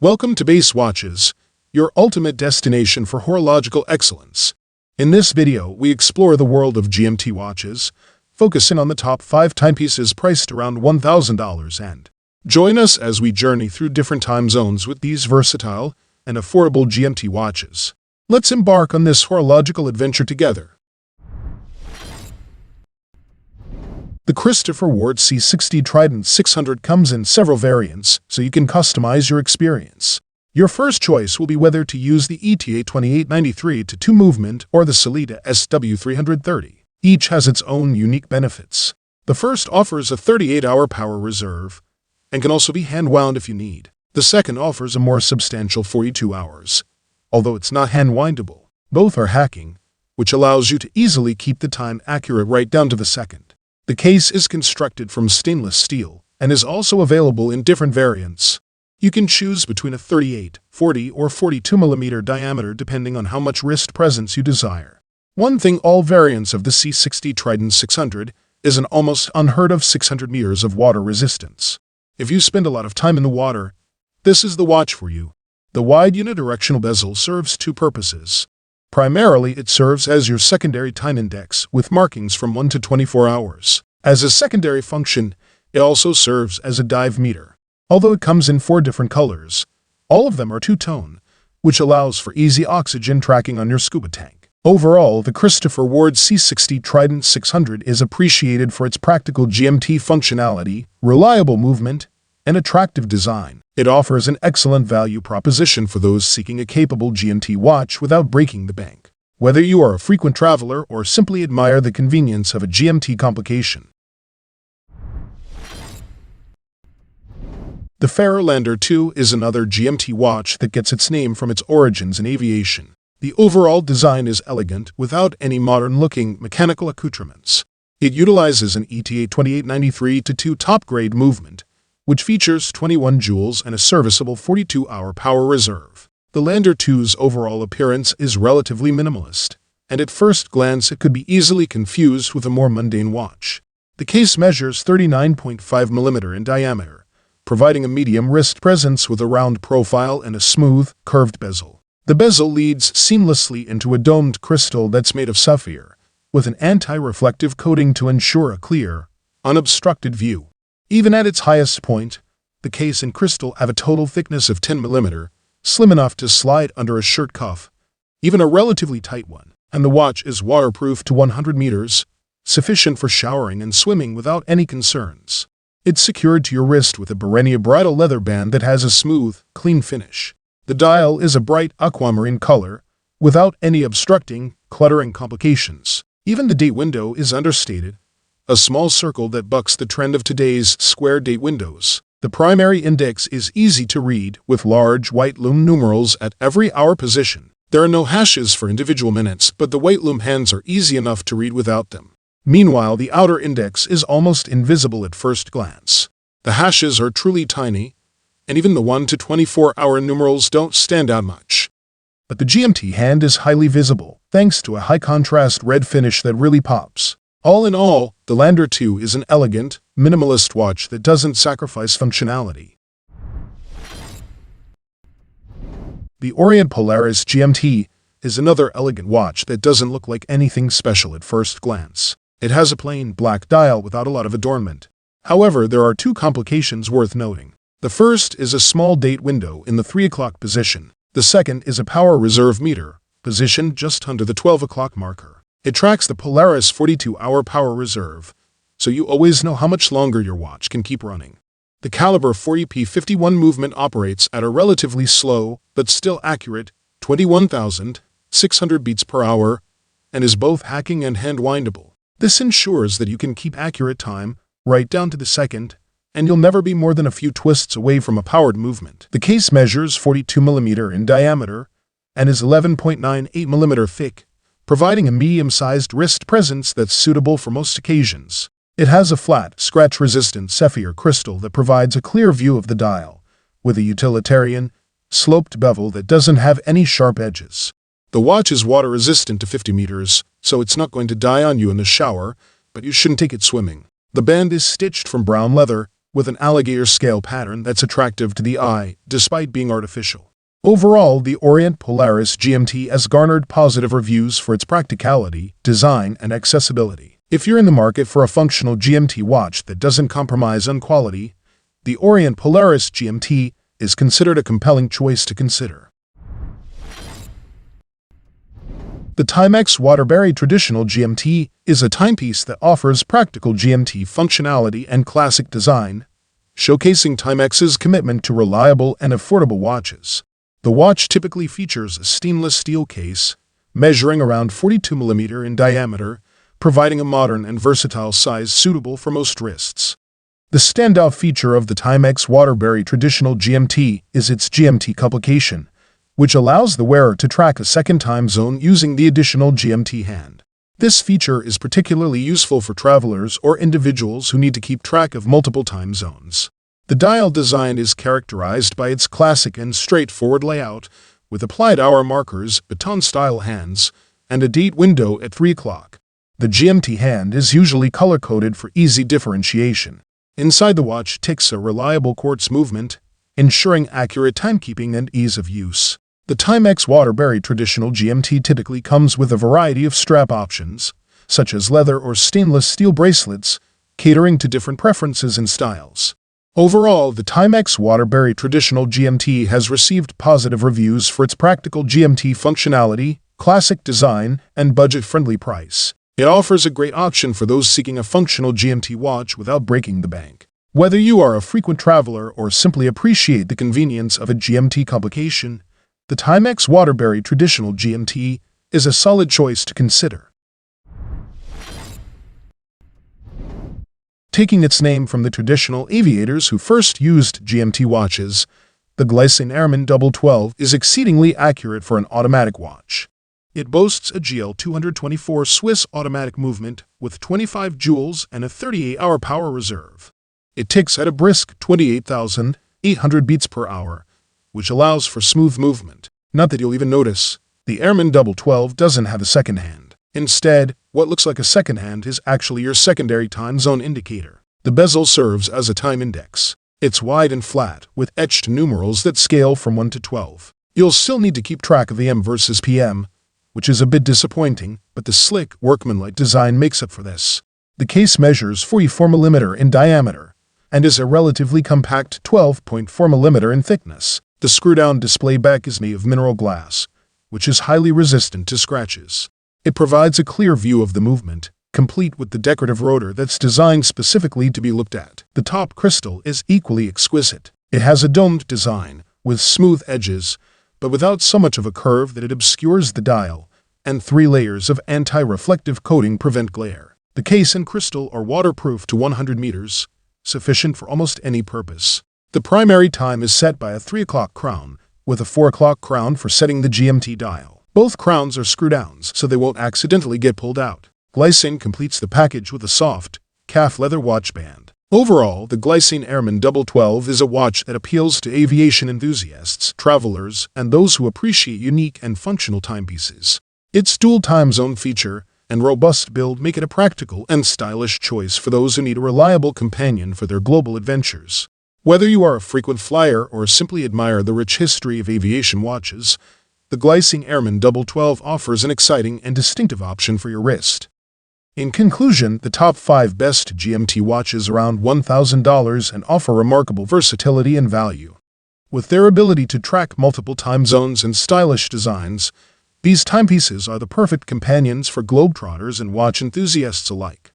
Welcome to Base Watches, your ultimate destination for horological excellence. In this video, we explore the world of GMT watches, focusing on the top 5 timepieces priced around $1,000 and join us as we journey through different time zones with these versatile and affordable GMT watches. Let's embark on this horological adventure together. The Christopher Ward C60 Trident 600 comes in several variants, so you can customize your experience. Your first choice will be whether to use the ETA 2893 to 2 movement or the Sellita SW330. Each has its own unique benefits. The first offers a 38-hour power reserve and can also be hand-wound if you need. The second offers a more substantial 42 hours, although it's not hand-windable. Both are hacking, which allows you to easily keep the time accurate right down to the second. The case is constructed from stainless steel and is also available in different variants. You can choose between a 38, 40, or 42 mm diameter depending on how much wrist presence you desire. One thing all variants of the C60 Trident 600 is an almost unheard of 600 meters of water resistance. If you spend a lot of time in the water, this is the watch for you. The wide unidirectional bezel serves 2 purposes. Primarily, it serves as your secondary time index with markings from 1 to 24 hours. As a secondary function, it also serves as a dive meter. Although it comes in 4 different colors, all of them are two-tone, which allows for easy oxygen tracking on your scuba tank. Overall, the Christopher Ward C60 Trident 600 is appreciated for its practical GMT functionality, reliable movement, and attractive design. It offers an excellent value proposition for those seeking a capable GMT watch without breaking the bank. Whether you are a frequent traveler or simply admire the convenience of a GMT complication. The Ferrer Lander 2 is another GMT watch that gets its name from its origins in aviation. The overall design is elegant without any modern-looking mechanical accoutrements. It utilizes an ETA 2893 to 2 top-grade movement, which features 21 joules and a serviceable 42-hour power reserve. The Lander 2's overall appearance is relatively minimalist, and at first glance it could be easily confused with a more mundane watch. The case measures 39.5 mm in diameter, providing a medium wrist presence with a round profile and a smooth, curved bezel. The bezel leads seamlessly into a domed crystal that's made of sapphire, with an anti-reflective coating to ensure a clear, unobstructed view. Even at its highest point, the case and crystal have a total thickness of 10 mm, slim enough to slide under a shirt cuff, even a relatively tight one, and the watch is waterproof to 100 meters, sufficient for showering and swimming without any concerns. It's secured to your wrist with a Gurian bridle leather band that has a smooth, clean finish. The dial is a bright aquamarine color, without any obstructing, cluttering complications. Even the date window is understated, a small circle that bucks the trend of today's square date windows. The primary index is easy to read with large white loom numerals at every hour position. There are no hashes for individual minutes, but the white loom hands are easy enough to read without them. Meanwhile, the outer index is almost invisible at first glance. The hashes are truly tiny, and even the 1 to 24-hour numerals don't stand out much. But the GMT hand is highly visible, thanks to a high-contrast red finish that really pops. All in all, the Lander 2 is an elegant, minimalist watch that doesn't sacrifice functionality. The Orient Polaris GMT is another elegant watch that doesn't look like anything special at first glance. It has a plain black dial without a lot of adornment. However, there are 2 complications worth noting. The first is a small date window in the 3 o'clock position. The second is a power reserve meter, positioned just under the 12 o'clock marker. It tracks the Polaris 42-hour power reserve, so you always know how much longer your watch can keep running. The caliber 40p51 movement operates at a relatively slow, but still accurate, 21,600 beats per hour, and is both hacking and hand-windable. This ensures that you can keep accurate time, right down to the second, and you'll never be more than a few twists away from a powered movement. The case measures 42 mm in diameter and is 11.98 mm thick, providing a medium-sized wrist presence that's suitable for most occasions. It has a flat, scratch-resistant sapphire crystal that provides a clear view of the dial, with a utilitarian, sloped bevel that doesn't have any sharp edges. The watch is water-resistant to 50 meters, so it's not going to die on you in the shower, but you shouldn't take it swimming. The band is stitched from brown leather, with an alligator scale pattern that's attractive to the eye, despite being artificial. Overall, the Orient Polaris GMT has garnered positive reviews for its practicality, design, and accessibility. If you're in the market for a functional GMT watch that doesn't compromise on quality, the Orient Polaris GMT is considered a compelling choice to consider. The Timex Waterbury Traditional GMT is a timepiece that offers practical GMT functionality and classic design, showcasing Timex's commitment to reliable and affordable watches. The watch typically features a stainless steel case, measuring around 42 mm in diameter, providing a modern and versatile size suitable for most wrists. The standout feature of the Timex Waterbury Traditional GMT is its GMT publication, which allows the wearer to track a second time zone using the additional GMT hand. This feature is particularly useful for travelers or individuals who need to keep track of multiple time zones. The dial design is characterized by its classic and straightforward layout, with applied hour markers, baton-style hands, and a date window at 3 o'clock. The GMT hand is usually color-coded for easy differentiation. Inside the watch ticks a reliable quartz movement, ensuring accurate timekeeping and ease of use. The Timex Waterbury Traditional GMT typically comes with a variety of strap options, such as leather or stainless steel bracelets, catering to different preferences and styles. Overall, the Timex Waterbury Traditional GMT has received positive reviews for its practical GMT functionality, classic design, and budget-friendly price. It offers a great option for those seeking a functional GMT watch without breaking the bank. Whether you are a frequent traveler or simply appreciate the convenience of a GMT publication, the Timex Waterbury Traditional GMT is a solid choice to consider. Taking its name from the traditional aviators who first used GMT watches, the Glycine Airman 12 is exceedingly accurate for an automatic watch. It boasts a GL224 Swiss automatic movement with 25 joules and a 38-hour power reserve. It ticks at a brisk 28,800 beats per hour, which allows for smooth movement. Not that you'll even notice, the Airman 12 doesn't have a second hand. Instead, what looks like a second hand is actually your secondary time zone indicator. The bezel serves as a time index. It's wide and flat, with etched numerals that scale from 1 to 12. You'll still need to keep track of AM versus PM, which is a bit disappointing, but the slick, workmanlike design makes up for this. The case measures 44 mm in diameter and is a relatively compact 12.4 mm in thickness. The screw-down display back is made of mineral glass, which is highly resistant to scratches. It provides a clear view of the movement, complete with the decorative rotor that's designed specifically to be looked at. The top crystal is equally exquisite. It has a domed design, with smooth edges, but without so much of a curve that it obscures the dial, and 3 layers of anti-reflective coating prevent glare. The case and crystal are waterproof to 100 meters, sufficient for almost any purpose. The primary time is set by a 3 o'clock crown, with a 4 o'clock crown for setting the GMT dial. Both crowns are screw-downs, so they won't accidentally get pulled out. Glycine completes the package with a soft, calf leather watch band. Overall, the Glycine Airman 12 is a watch that appeals to aviation enthusiasts, travelers, and those who appreciate unique and functional timepieces. Its dual time zone feature and robust build make it a practical and stylish choice for those who need a reliable companion for their global adventures. Whether you are a frequent flyer or simply admire the rich history of aviation watches, the Glycine Airman 12 offers an exciting and distinctive option for your wrist. In conclusion, the top 5 best GMT watches around $1,000 and offer remarkable versatility and value. With their ability to track multiple time zones and stylish designs, these timepieces are the perfect companions for globetrotters and watch enthusiasts alike.